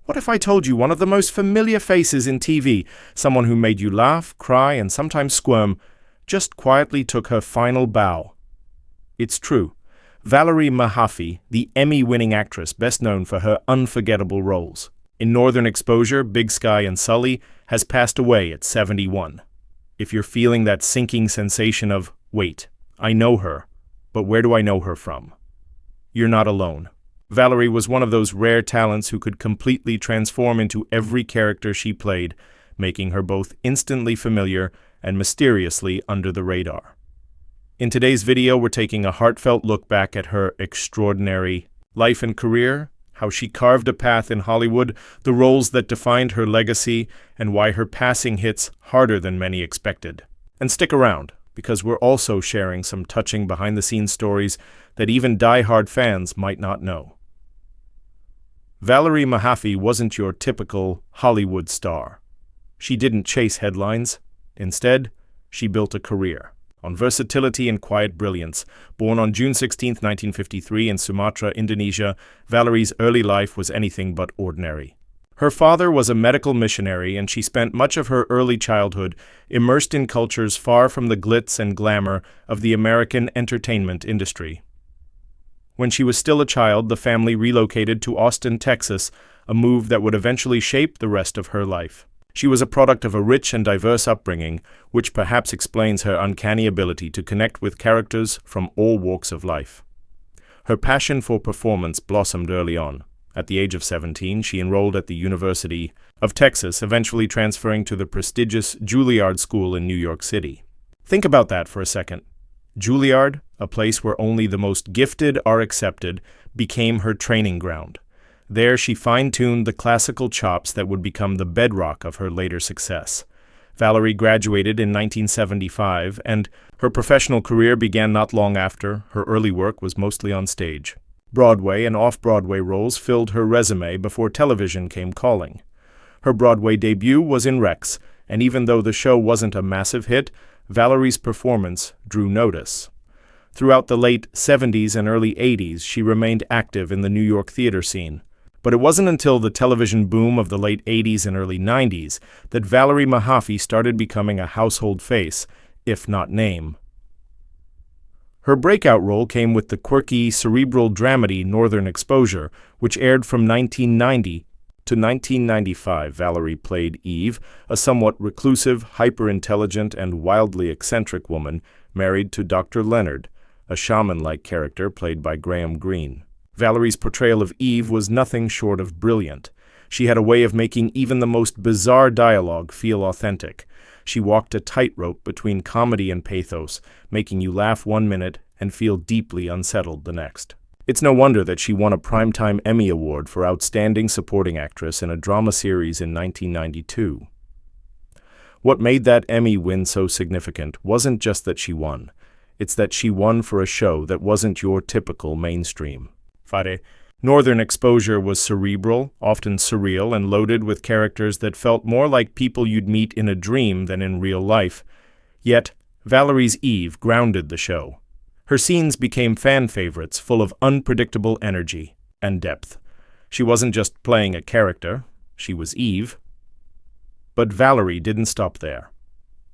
What if I told you one of the most familiar faces in TV, someone who made you laugh, cry, and sometimes squirm, just quietly took her final bow? It's true. Valerie Mahaffey, the Emmy-winning actress best known for her unforgettable roles in Northern Exposure, Big Sky, and Sully, has passed away at 71. If you're feeling that sinking sensation of, wait, I know her, but where do I know her from? You're not alone. Valerie was one of those rare talents who could completely transform into every character she played, making her both instantly familiar and mysteriously under the radar. In today's video, we're taking a heartfelt look back at her extraordinary life and career, how she carved a path in Hollywood, the roles that defined her legacy, and why her passing hits harder than many expected. And stick around, because we're also sharing some touching behind-the-scenes stories that even die-hard fans might not know. Valerie Mahaffey wasn't your typical Hollywood star. She didn't chase headlines. Instead, she built a career on versatility and quiet brilliance. Born on June 16, 1953 in Sumatra, Indonesia, Valerie's early life was anything but ordinary. Her father was a medical missionary, and she spent much of her early childhood immersed in cultures far from the glitz and glamour of the American entertainment industry. When she was still a child, the family relocated to Austin, Texas, a move that would eventually shape the rest of her life. She was a product of a rich and diverse upbringing, which perhaps explains her uncanny ability to connect with characters from all walks of life. Her passion for performance blossomed early on. At the age of 17, she enrolled at the University of Texas, eventually transferring to the prestigious Juilliard School in New York City. Think about that for a second. Juilliard, a place where only the most gifted are accepted, became her training ground. There she fine-tuned the classical chops that would become the bedrock of her later success. Valerie graduated in 1975, and her professional career began not long after. Her early work was mostly on stage. Broadway and off-Broadway roles filled her resume before television came calling. Her Broadway debut was in Rex, and even though the show wasn't a massive hit, Valerie's performance drew notice. Throughout the late 70s and early 80s, she remained active in the New York theater scene. But it wasn't until the television boom of the late 80s and early 90s that Valerie Mahaffey started becoming a household face, if not name. Her breakout role came with the quirky, cerebral dramedy Northern Exposure, which aired from 1990 to 1995. Valerie played Eve, a somewhat reclusive, hyper-intelligent, and wildly eccentric woman married to Dr. Leonard, a shaman-like character played by Graham Greene. Valerie's portrayal of Eve was nothing short of brilliant. She had a way of making even the most bizarre dialogue feel authentic. She walked a tightrope between comedy and pathos, making you laugh one minute and feel deeply unsettled the next. It's no wonder that she won a Primetime Emmy Award for Outstanding Supporting Actress in a Drama Series in 1992. What made that Emmy win so significant wasn't just that she won. It's that she won for a show that wasn't your typical mainstream. Northern Exposure was cerebral, often surreal, and loaded with characters that felt more like people you'd meet in a dream than in real life. Yet, Valerie's Eve grounded the show. Her scenes became fan favorites, full of unpredictable energy and depth. She wasn't just playing a character, she was Eve. But Valerie didn't stop there.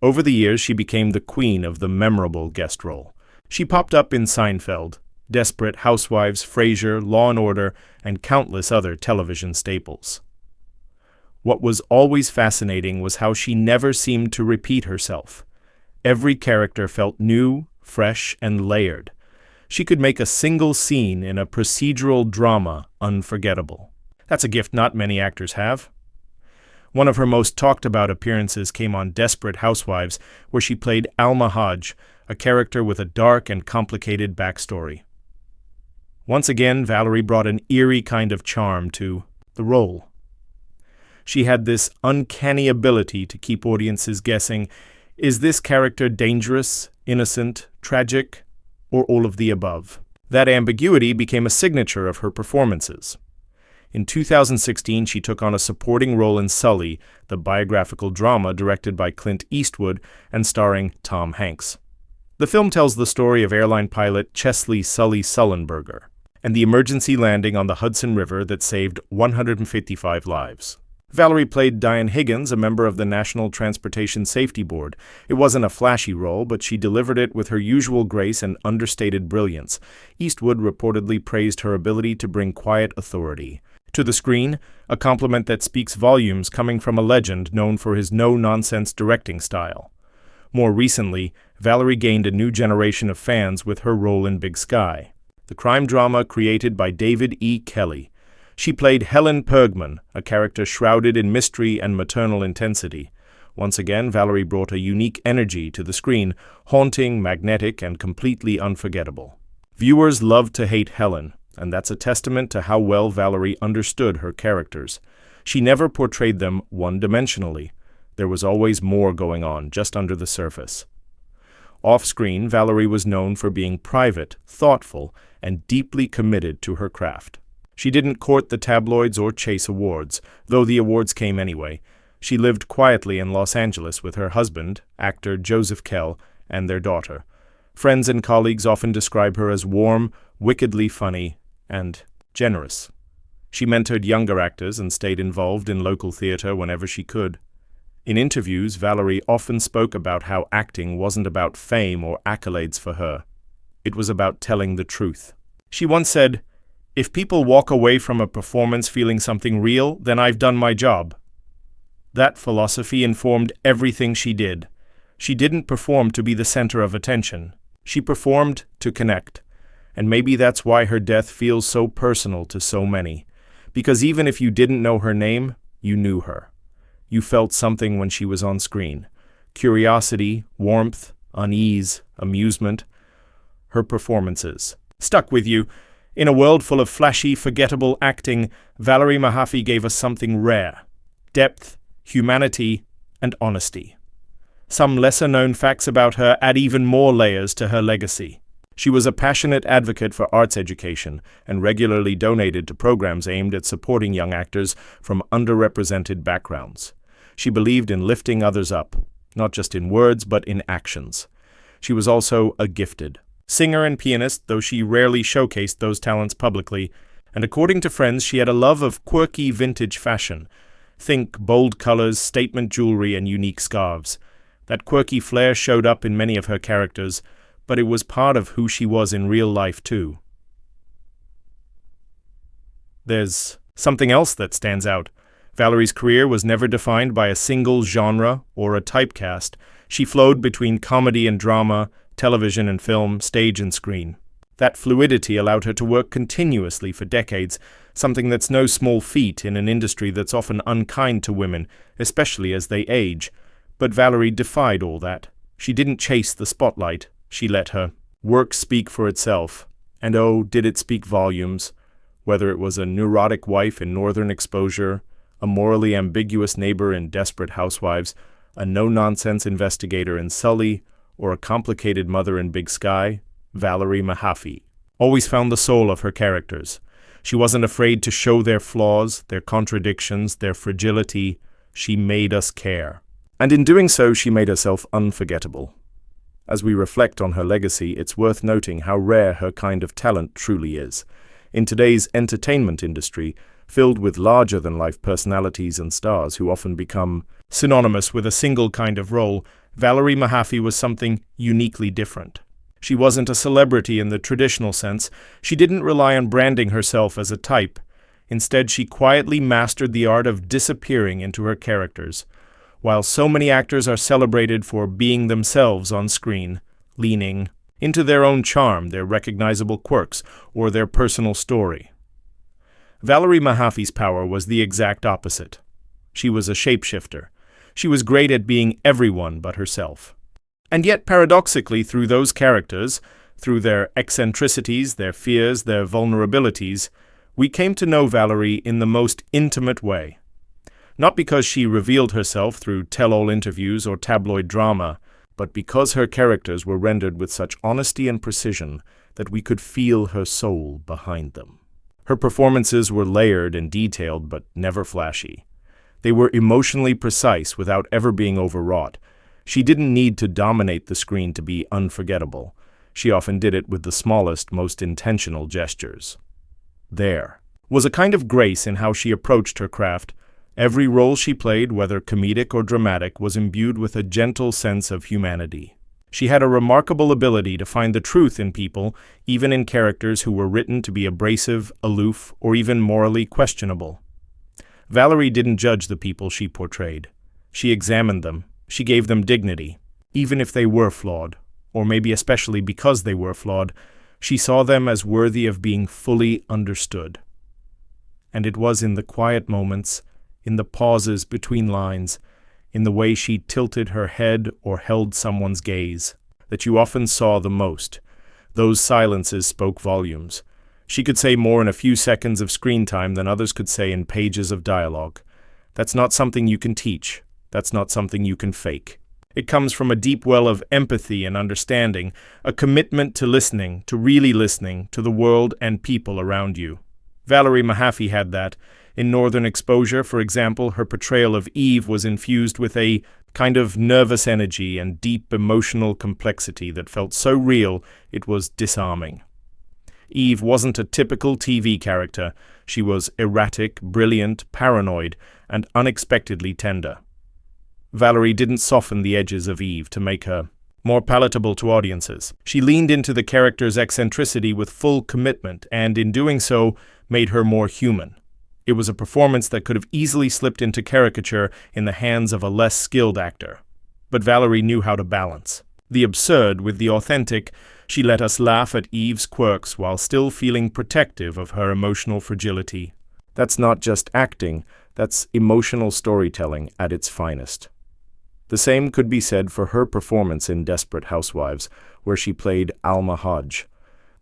Over the years, she became the queen of the memorable guest role. She popped up in Seinfeld, Desperate Housewives, Frasier, Law & Order, and countless other television staples. What was always fascinating was how she never seemed to repeat herself. Every character felt new, fresh, and layered. She could make a single scene in a procedural drama unforgettable. That's a gift not many actors have. One of her most talked-about appearances came on Desperate Housewives, where she played Alma Hodge, a character with a dark and complicated backstory. Once again, Valerie brought an eerie kind of charm to the role. She had this uncanny ability to keep audiences guessing, is this character dangerous, innocent, tragic, or all of the above? That ambiguity became a signature of her performances. In 2016, she took on a supporting role in Sully, the biographical drama directed by Clint Eastwood and starring Tom Hanks. The film tells the story of airline pilot Chesley Sully Sullenberger. and the emergency landing on the Hudson River that saved 155 lives. Valerie played Diane Higgins, a member of the National Transportation Safety Board. It wasn't a flashy role, but she delivered it with her usual grace and understated brilliance. Eastwood reportedly praised her ability to bring quiet authority to the screen, a compliment that speaks volumes coming from a legend known for his no-nonsense directing style. More recently, Valerie gained a new generation of fans with her role in Big Sky, the crime drama created by David E. Kelley. She played Helen Pergman, a character shrouded in mystery and maternal intensity. Once again, Valerie brought a unique energy to the screen, haunting, magnetic, and completely unforgettable. Viewers loved to hate Helen, and that's a testament to how well Valerie understood her characters. She never portrayed them one-dimensionally. There was always more going on just under the surface. Off-screen, Valerie was known for being private, thoughtful, and deeply committed to her craft. She didn't court the tabloids or chase awards, though the awards came anyway. She lived quietly in Los Angeles with her husband, actor Joseph Kell, and their daughter. Friends and colleagues often describe her as warm, wickedly funny, and generous. She mentored younger actors and stayed involved in local theater whenever she could. In interviews, Valerie often spoke about how acting wasn't about fame or accolades for her. It was about telling the truth. She once said, "If people walk away from a performance feeling something real, then I've done my job." That philosophy informed everything she did. She didn't perform to be the center of attention. She performed to connect. And maybe that's why her death feels so personal to so many. Because even if you didn't know her name, you knew her. You felt something when she was on screen. Curiosity, warmth, unease, amusement. Her performances stuck with you. In a world full of flashy, forgettable acting, Valerie Mahaffey gave us something rare: depth, humanity, and honesty. Some lesser-known facts about her add even more layers to her legacy. She was a passionate advocate for arts education and regularly donated to programs aimed at supporting young actors from underrepresented backgrounds. She believed in lifting others up, not just in words but in actions. She was also a gifted singer and pianist, though she rarely showcased those talents publicly, and according to friends, she had a love of quirky vintage fashion. Think bold colors, statement jewelry, and unique scarves. That quirky flair showed up in many of her characters, but it was part of who she was in real life too. There's something else that stands out. Valerie's career was never defined by a single genre or a typecast. She flowed between comedy and drama, television and film, stage and screen. That fluidity allowed her to work continuously for decades, something that's no small feat in an industry that's often unkind to women, especially as they age. But Valerie defied all that. She didn't chase the spotlight. She let her work speak for itself. And oh, did it speak volumes. Whether it was a neurotic wife in Northern Exposure, a morally ambiguous neighbor in Desperate Housewives, a no-nonsense investigator in Sully, or a complicated mother in Big Sky, Valerie Mahaffey always found the soul of her characters. She wasn't afraid to show their flaws, their contradictions, their fragility. She made us care. And in doing so, she made herself unforgettable. As we reflect on her legacy, it's worth noting how rare her kind of talent truly is. In today's entertainment industry, filled with larger-than-life personalities and stars who often become synonymous with a single kind of role, Valerie Mahaffey was something uniquely different. She wasn't a celebrity in the traditional sense. She didn't rely on branding herself as a type. Instead, she quietly mastered the art of disappearing into her characters. While so many actors are celebrated for being themselves on screen, leaning into their own charm, their recognizable quirks, or their personal story, Valerie Mahaffey's power was the exact opposite. She was a shapeshifter. She was great at being everyone but herself. And yet, paradoxically, through those characters, through their eccentricities, their fears, their vulnerabilities, we came to know Valerie in the most intimate way. Not because she revealed herself through tell-all interviews or tabloid drama, but because her characters were rendered with such honesty and precision that we could feel her soul behind them. Her performances were layered and detailed, but never flashy. They were emotionally precise without ever being overwrought. She didn't need to dominate the screen to be unforgettable. She often did it with the smallest, most intentional gestures. there. Was a kind of grace in how she approached her craft. Every role she played, whether comedic or dramatic, was imbued with a gentle sense of humanity. She had a remarkable ability to find the truth in people, even in characters who were written to be abrasive, aloof, or even morally questionable. Valerie didn't judge the people she portrayed. She examined them. She gave them dignity, even if they were flawed, or maybe especially because they were flawed. She saw them as worthy of being fully understood. And it was in the quiet moments, in the pauses between lines, in the way she tilted her head or held someone's gaze, that you often saw the most. Those silences spoke volumes. She could say more in a few seconds of screen time than others could say in pages of dialogue. That's not something you can teach. That's not something you can fake. It comes from a deep well of empathy and understanding, a commitment to listening, to really listening, to the world and people around you. Valerie Mahaffey had that. In Northern Exposure, for example, her portrayal of Eve was infused with a kind of nervous energy and deep emotional complexity that felt so real it was disarming. Eve wasn't a typical TV character. She was erratic, brilliant, paranoid, and unexpectedly tender. Valerie didn't soften the edges of Eve to make her more palatable to audiences. She leaned into the character's eccentricity with full commitment and, in doing so, made her more human. It was a performance that could have easily slipped into caricature in the hands of a less skilled actor. But Valerie knew how to balance the absurd with the authentic. She let us laugh at Eve's quirks while still feeling protective of her emotional fragility. That's not just acting, that's emotional storytelling at its finest. The same could be said for her performance in Desperate Housewives, where she played Alma Hodge.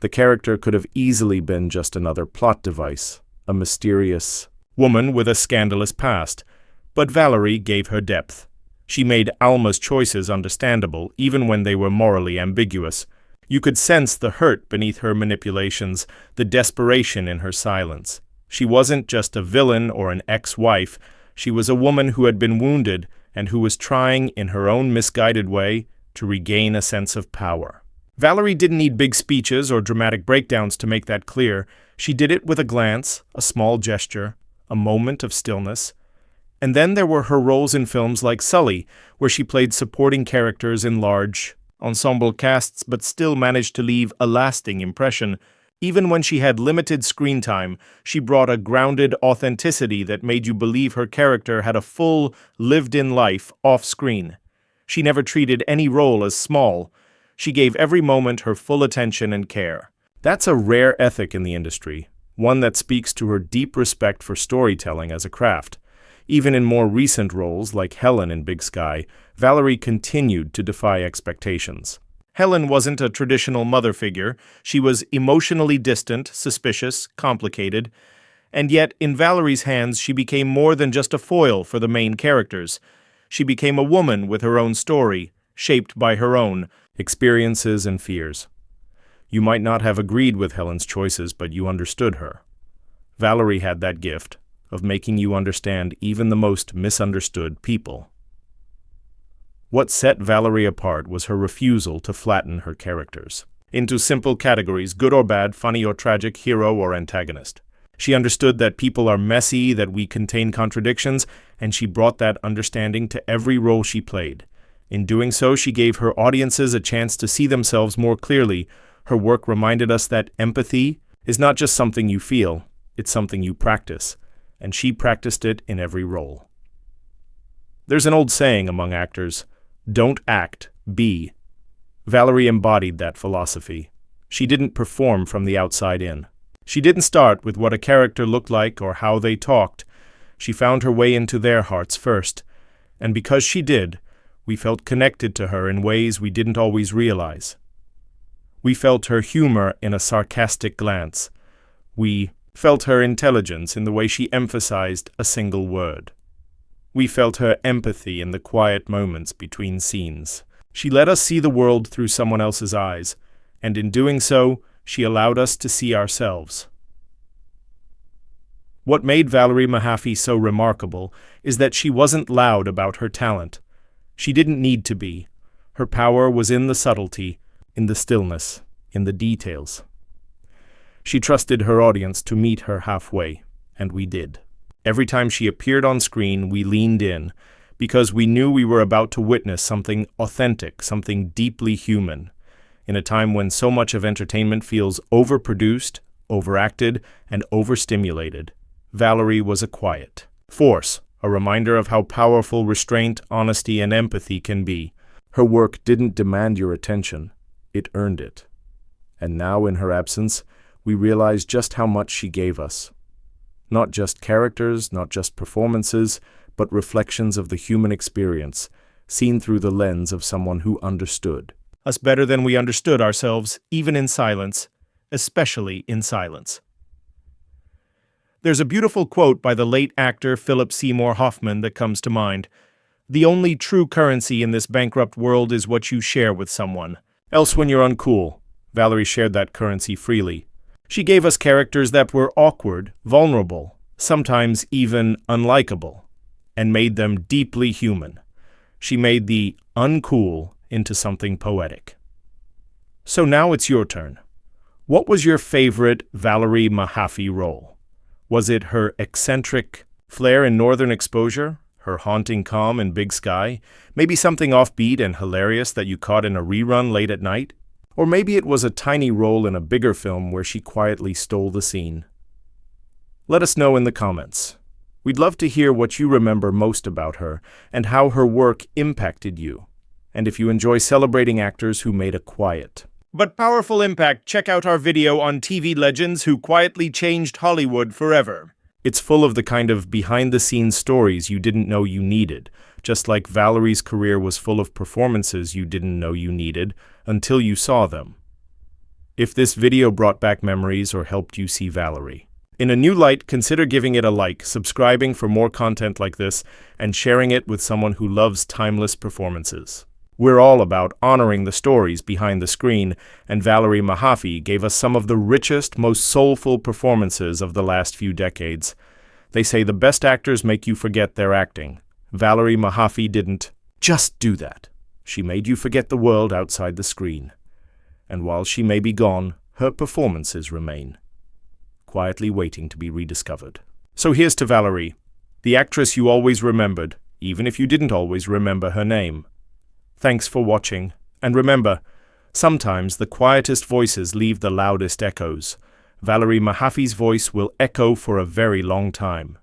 The character could have easily been just another plot device, a mysterious woman with a scandalous past. But Valerie gave her depth. She made Alma's choices understandable, even when they were morally ambiguous. You could sense the hurt beneath her manipulations, the desperation in her silence. She wasn't just a villain or an ex-wife. She was a woman who had been wounded and who was trying, in her own misguided way, to regain a sense of power. Valerie didn't need big speeches or dramatic breakdowns to make that clear. She did it with a glance, a small gesture, a moment of stillness. And then there were her roles in films like Sully, where she played supporting characters in large ensemble casts but still managed to leave a lasting impression. Even when she had limited screen time, she brought a grounded authenticity that made you believe her character had a full, lived-in life off-screen. She never treated any role as small. She gave every moment her full attention and care. That's a rare ethic in the industry, one that speaks to her deep respect for storytelling as a craft. Even in more recent roles, like Helen in Big Sky, Valerie continued to defy expectations. Helen wasn't a traditional mother figure. She was emotionally distant, suspicious, complicated. And yet, in Valerie's hands, she became more than just a foil for the main characters. She became a woman with her own story, shaped by her own experiences and fears. You might not have agreed with Helen's choices, but you understood her. Valerie had that gift of making you understand even the most misunderstood people. What set Valerie apart was her refusal to flatten her characters into simple categories, good or bad, funny or tragic, hero or antagonist. She understood that people are messy, that we contain contradictions, and she brought that understanding to every role she played. In doing so, she gave her audiences a chance to see themselves more clearly. Her work reminded us that empathy is not just something you feel, it's something you practice, and she practiced it in every role. There's an old saying among actors, "Don't act, be." Valerie embodied that philosophy. She didn't perform from the outside in. She didn't start with what a character looked like or how they talked. She found her way into their hearts first. And because she did, we felt connected to her in ways we didn't always realize. We felt her humor in a sarcastic glance. We felt her intelligence in the way she emphasized a single word. We felt her empathy in the quiet moments between scenes. She let us see the world through someone else's eyes, and in doing so, she allowed us to see ourselves. What made Valerie Mahaffey so remarkable is that she wasn't loud about her talent. She didn't need to be. Her power was in the subtlety, in the stillness, in the details. She trusted her audience to meet her halfway, and we did. Every time she appeared on screen, we leaned in, because we knew we were about to witness something authentic, something deeply human. In a time when so much of entertainment feels overproduced, overacted, and overstimulated, Valerie was a quiet force, a reminder of how powerful restraint, honesty, and empathy can be. Her work didn't demand your attention, it earned it. And now, in her absence, we realize just how much she gave us. Not just characters, not just performances, but reflections of the human experience, seen through the lens of someone who understood us better than we understood ourselves, even in silence, especially in silence. There's a beautiful quote by the late actor Philip Seymour Hoffman that comes to mind. "The only true currency in this bankrupt world is what you share with someone. Else when you're uncool." Valerie shared that currency freely. She gave us characters that were awkward, vulnerable, sometimes even unlikable, and made them deeply human. She made the uncool into something poetic. So now it's your turn. What was your favorite Valerie Mahaffey role? Was it her eccentric flair in Northern Exposure, her haunting calm in Big Sky, maybe something offbeat and hilarious that you caught in a rerun late at night? Or maybe it was a tiny role in a bigger film where she quietly stole the scene. Let us know in the comments. We'd love to hear what you remember most about her and how her work impacted you. And if you enjoy celebrating actors who made a quiet but powerful impact, check out our video on TV legends who quietly changed Hollywood forever. It's full of the kind of behind-the-scenes stories you didn't know you needed, just like Valerie's career was full of performances you didn't know you needed until you saw them. If this video brought back memories or helped you see Valerie in a new light, consider giving it a like, subscribing for more content like this, and sharing it with someone who loves timeless performances. We're all about honoring the stories behind the screen, and Valerie Mahaffey gave us some of the richest, most soulful performances of the last few decades. They say the best actors make you forget they're acting. Valerie Mahaffey didn't just do that. She made you forget the world outside the screen. And while she may be gone, her performances remain, quietly waiting to be rediscovered. So here's to Valerie, the actress you always remembered, even if you didn't always remember her name. Thanks for watching, and remember, sometimes the quietest voices leave the loudest echoes. Valerie Mahaffey's voice will echo for a very long time.